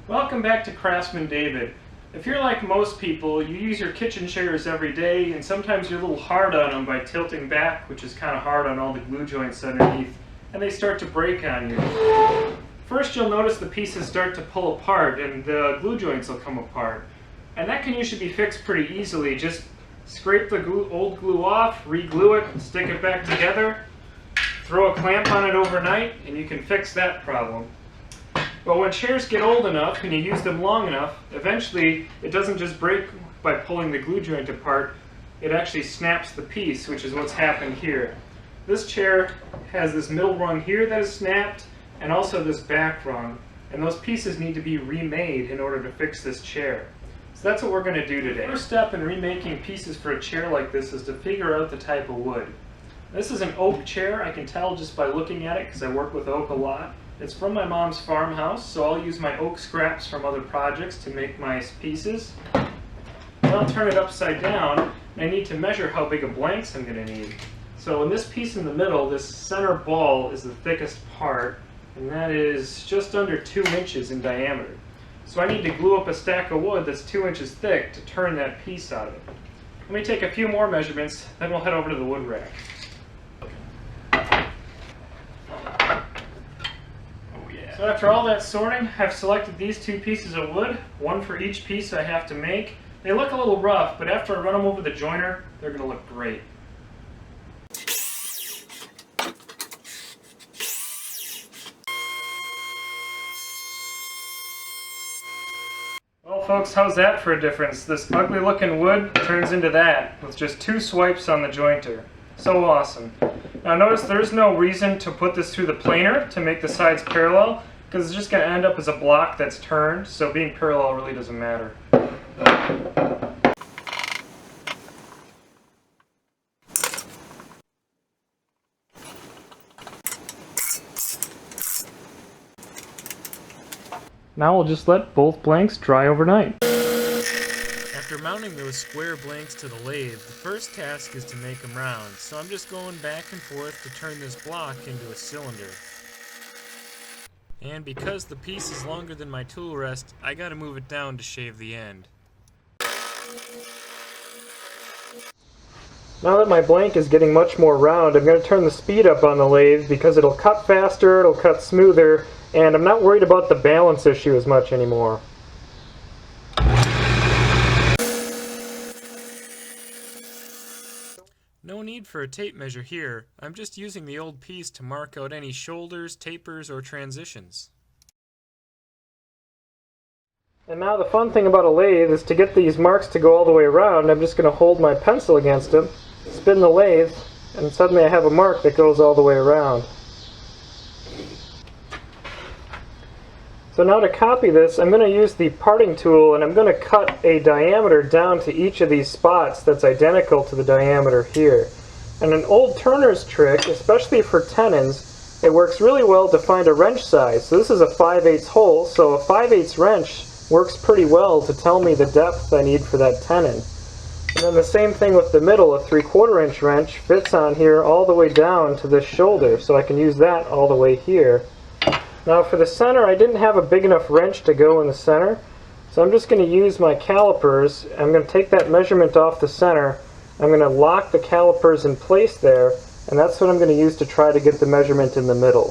Welcome back to Craftsman David. If you're like most people, you use your kitchen chairs every day and sometimes you're a little hard on them by tilting back, which is kind of hard on all the glue joints underneath, and they start to break on you. First you'll notice the pieces start to pull apart and the glue joints will come apart. And that can usually be fixed pretty easily. Just scrape the old glue off, re-glue it, stick it back together, throw a clamp on it overnight, and you can fix that problem. But when chairs get old enough and you use them long enough, eventually it doesn't just break by pulling the glue joint apart, it actually snaps the piece, which is what's happened here. This chair has this middle rung here that is snapped, and also this back rung, and those pieces need to be remade in order to fix this chair. So that's what we're going to do today. The first step in remaking pieces for a chair like this is to figure out the type of wood. This is an oak chair. I can tell just by looking at it because I work with oak a lot. It's from my mom's farmhouse, so I'll use my oak scraps from other projects to make my pieces. Then I'll turn it upside down, and I need to measure how big of blanks I'm going to need. So in this piece in the middle, this center ball is the thickest part, and that is just under 2 inches in diameter. So I need to glue up a stack of wood that's 2 inches thick to turn that piece out of it. Let me take a few more measurements, then we'll head over to the wood rack. So after all that sorting, I've selected these 2 pieces of wood, one for each piece I have to make. They look a little rough, but after I run them over the joiner, they're going to look great. Well folks, how's that for a difference? This ugly looking wood turns into that with just 2 swipes on the jointer. So awesome. Now notice there's no reason to put this through the planer to make the sides parallel, because it's just going to end up as a block that's turned, so being parallel really doesn't matter. Now we'll just let both blanks dry overnight. After mounting those square blanks to the lathe, the first task is to make them round, so I'm just going back and forth to turn this block into a cylinder. And because the piece is longer than my tool rest, I gotta move it down to shave the end. Now that my blank is getting much more round, I'm going to turn the speed up on the lathe because it'll cut faster, it'll cut smoother, and I'm not worried about the balance issue as much anymore. No need for a tape measure here. I'm just using the old piece to mark out any shoulders, tapers, or transitions. And now the fun thing about a lathe is to get these marks to go all the way around. I'm just going to hold my pencil against them, spin the lathe, and suddenly I have a mark that goes all the way around. So now to copy this, I'm going to use the parting tool and I'm going to cut a diameter down to each of these spots that's identical to the diameter here. And an old turner's trick, especially for tenons, it works really well to find a wrench size. So this is a 5/8 hole, so a 5/8 wrench works pretty well to tell me the depth I need for that tenon. And then the same thing with the middle, a 3/4 inch wrench fits on here all the way down to this shoulder, so I can use that all the way here. Now for the center, I didn't have a big enough wrench to go in the center, so I'm just going to use my calipers. I'm going to take that measurement off the center, I'm going to lock the calipers in place there, and that's what I'm going to use to try to get the measurement in the middle.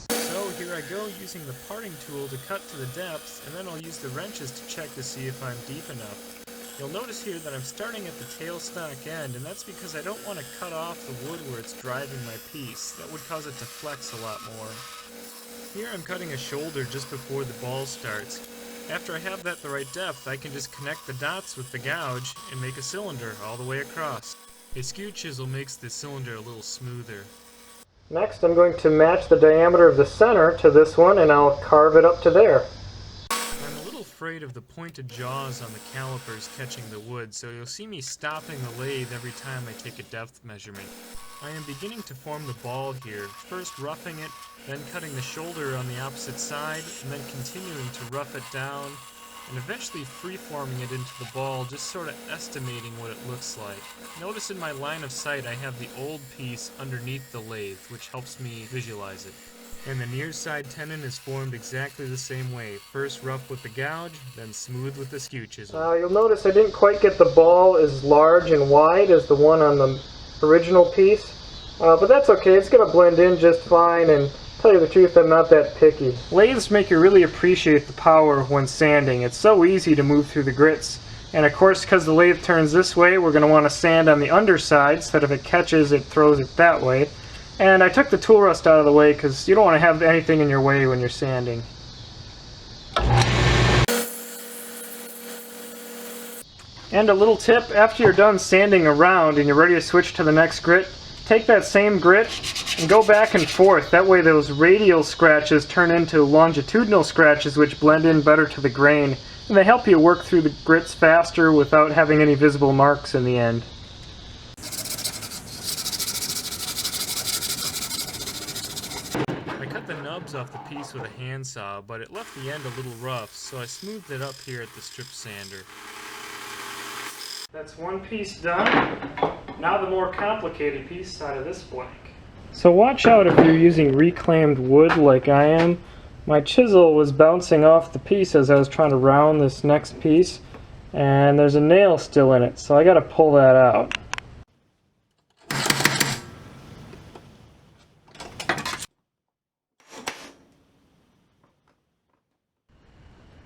So here I go using the parting tool to cut to the depth, and then I'll use the wrenches to check to see if I'm deep enough. You'll notice here that I'm starting at the tailstock end, and that's because I don't want to cut off the wood where it's driving my piece. That would cause it to flex a lot more. Here I'm cutting a shoulder just before the ball starts. After I have that the right depth, I can just connect the dots with the gouge and make a cylinder all the way across. A skew chisel makes the cylinder a little smoother. Next I'm going to match the diameter of the center to this one, and I'll carve it up to there. Afraid of the pointed jaws on the calipers catching the wood, so you'll see me stopping the lathe every time I take a depth measurement. I am beginning to form the ball here, first roughing it, then cutting the shoulder on the opposite side, and then continuing to rough it down, and eventually free-forming it into the ball, just sort of estimating what it looks like. Notice in my line of sight I have the old piece underneath the lathe, which helps me visualize it. And the near side tenon is formed exactly the same way. First rough with the gouge, then smooth with the skew chisel. You'll notice I didn't quite get the ball as large and wide as the one on the original piece, but that's okay. It's going to blend in just fine, and to tell you the truth, I'm not that picky. Lathes make you really appreciate the power when sanding. It's so easy to move through the grits. And of course, because the lathe turns this way, we're going to want to sand on the underside so that if it catches, it throws it that way. And I took the tool rust out of the way because you don't want to have anything in your way when you're sanding. And a little tip, after you're done sanding around and you're ready to switch to the next grit, take that same grit and go back and forth. That way those radial scratches turn into longitudinal scratches which blend in better to the grain. And they help you work through the grits faster without having any visible marks in the end. I cut the nubs off the piece with a handsaw, but it left the end a little rough, so I smoothed it up here at the strip sander. That's one piece done. Now the more complicated piece out of this blank. So watch out if you're using reclaimed wood like I am. My chisel was bouncing off the piece as I was trying to round this next piece, and there's a nail still in it, so I got to pull that out.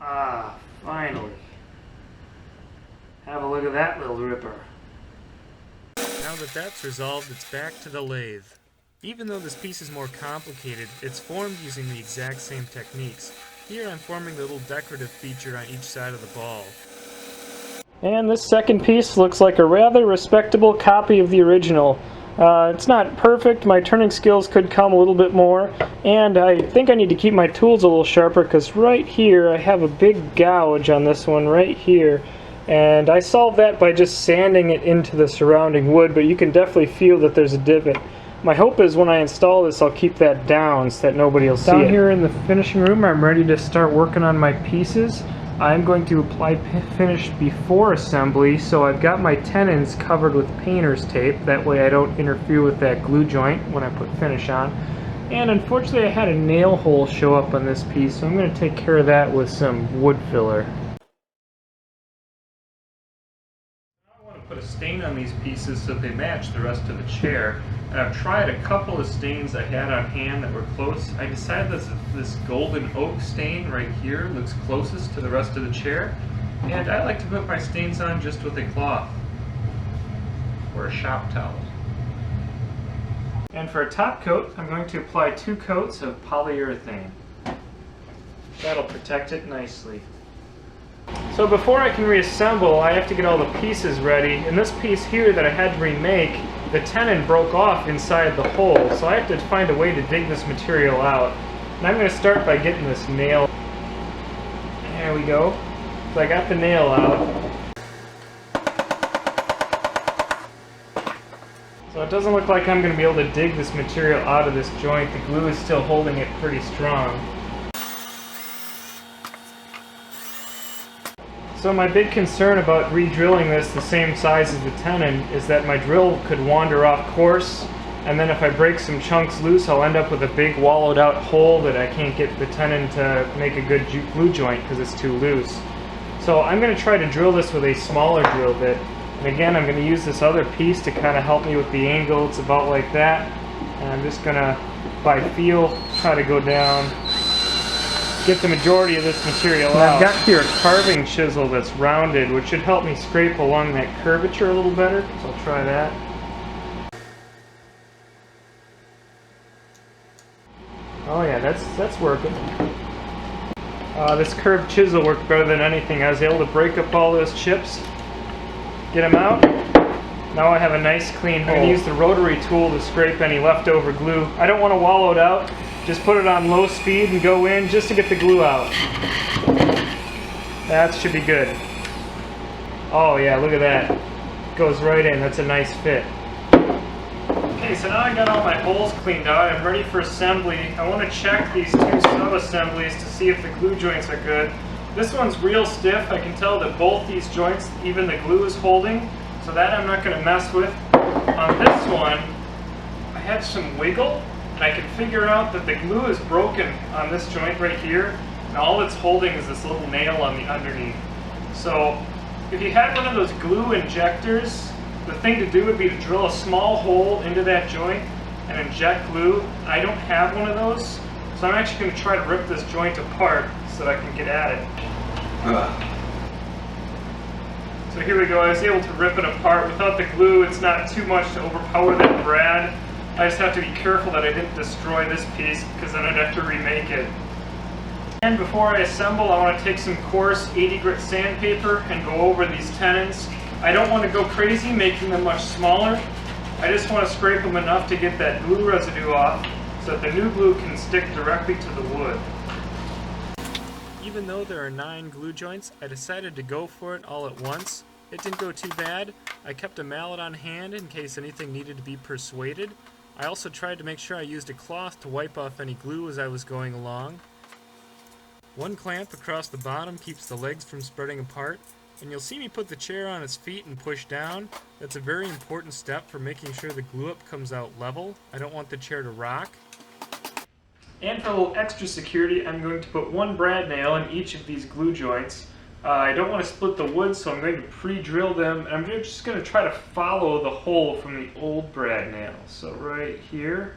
Ah, finally. Have a look at that little ripper. Now that that's resolved, it's back to the lathe. Even though this piece is more complicated, it's formed using the exact same techniques. Here I'm forming the little decorative feature on each side of the ball. And this second piece looks like a rather respectable copy of the original. It's not perfect, my turning skills could come a little bit more, and I think I need to keep my tools a little sharper because right here I have a big gouge on this one right here, and I solved that by just sanding it into the surrounding wood, but you can definitely feel that there's a divot. My hope is when I install this I'll keep that down so that nobody will see it. Down here in the finishing room I'm ready to start working on my pieces. I'm going to apply finish before assembly, so I've got my tenons covered with painter's tape. That way I don't interfere with that glue joint when I put finish on. And unfortunately I had a nail hole show up on this piece, so I'm going to take care of that with some wood filler. I want to put a stain on these pieces so that they match the rest of the chair. And I've tried a couple of stains I had on hand that were close. I decided that this golden oak stain right here looks closest to the rest of the chair. And I like to put my stains on just with a cloth or a shop towel. And for a top coat, I'm going to apply 2 coats of polyurethane. That'll protect it nicely. So before I can reassemble, I have to get all the pieces ready. And this piece here that I had to remake, the tenon broke off inside the hole, so I have to find a way to dig this material out. And I'm going to start by getting this nail. There we go. So I got the nail out. So it doesn't look like I'm going to be able to dig this material out of this joint. The glue is still holding it pretty strong. So my big concern about re-drilling this the same size as the tenon is that my drill could wander off course, and then if I break some chunks loose I'll end up with a big wallowed out hole that I can't get the tenon to make a good glue joint because it's too loose. So I'm going to try to drill this with a smaller drill bit, and again I'm going to use this other piece to kind of help me with the angle. It's about like that, and I'm just going to, by feel, try to go down, get the majority of this material out. I've got here a carving chisel that's rounded, which should help me scrape along that curvature a little better, so I'll try that. Oh yeah, that's working. This curved chisel worked better than anything. I was able to break up all those chips, get them out. Now I have a nice clean hole. I'm going to use the rotary tool to scrape any leftover glue. I don't want to wallow it out. Just put it on low speed and go in just to get the glue out. That should be good. Oh yeah, look at that. Goes right in. That's a nice fit. Okay, so now I got all my holes cleaned out. I'm ready for assembly. I want to check these 2 sub-assemblies to see if the glue joints are good. This one's real stiff. I can tell that both these joints, even the glue is holding, so that I'm not going to mess with. On this one, I had some wiggle, and I can figure out that the glue is broken on this joint right here, and all it's holding is this little nail on the underneath. So if you had one of those glue injectors, the thing to do would be to drill a small hole into that joint and inject glue. I don't have one of those, so I'm actually going to try to rip this joint apart so that I can get at it. So here we go, I was able to rip it apart. Without the glue, it's not too much to overpower that brad. I just have to be careful that I didn't destroy this piece, because then I'd have to remake it. And before I assemble, I want to take some coarse 80 grit sandpaper and go over these tenons. I don't want to go crazy making them much smaller. I just want to scrape them enough to get that glue residue off so that the new glue can stick directly to the wood. Even though there are 9 glue joints, I decided to go for it all at once. It didn't go too bad. I kept a mallet on hand in case anything needed to be persuaded. I also tried to make sure I used a cloth to wipe off any glue as I was going along. One clamp across the bottom keeps the legs from spreading apart, and you'll see me put the chair on its feet and push down. That's a very important step for making sure the glue up comes out level. I don't want the chair to rock. And for a little extra security, I'm going to put one brad nail in each of these glue joints. I don't want to split the wood, so I'm going to pre-drill them. I'm just going to try to follow the hole from the old brad nail. So right here.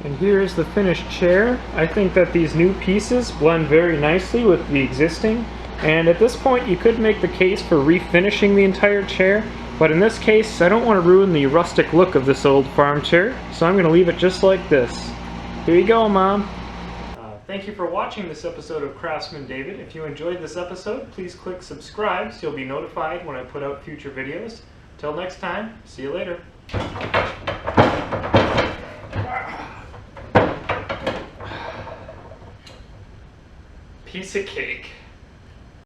And here's the finished chair. I think that these new pieces blend very nicely with the existing. And at this point, you could make the case for refinishing the entire chair. But in this case, I don't want to ruin the rustic look of this old farm chair, so I'm going to leave it just like this. Here you go, Mom. Thank you for watching this episode of Craftsman David. If you enjoyed this episode, please click subscribe so you'll be notified when I put out future videos. Till next time, see you later. Piece of cake.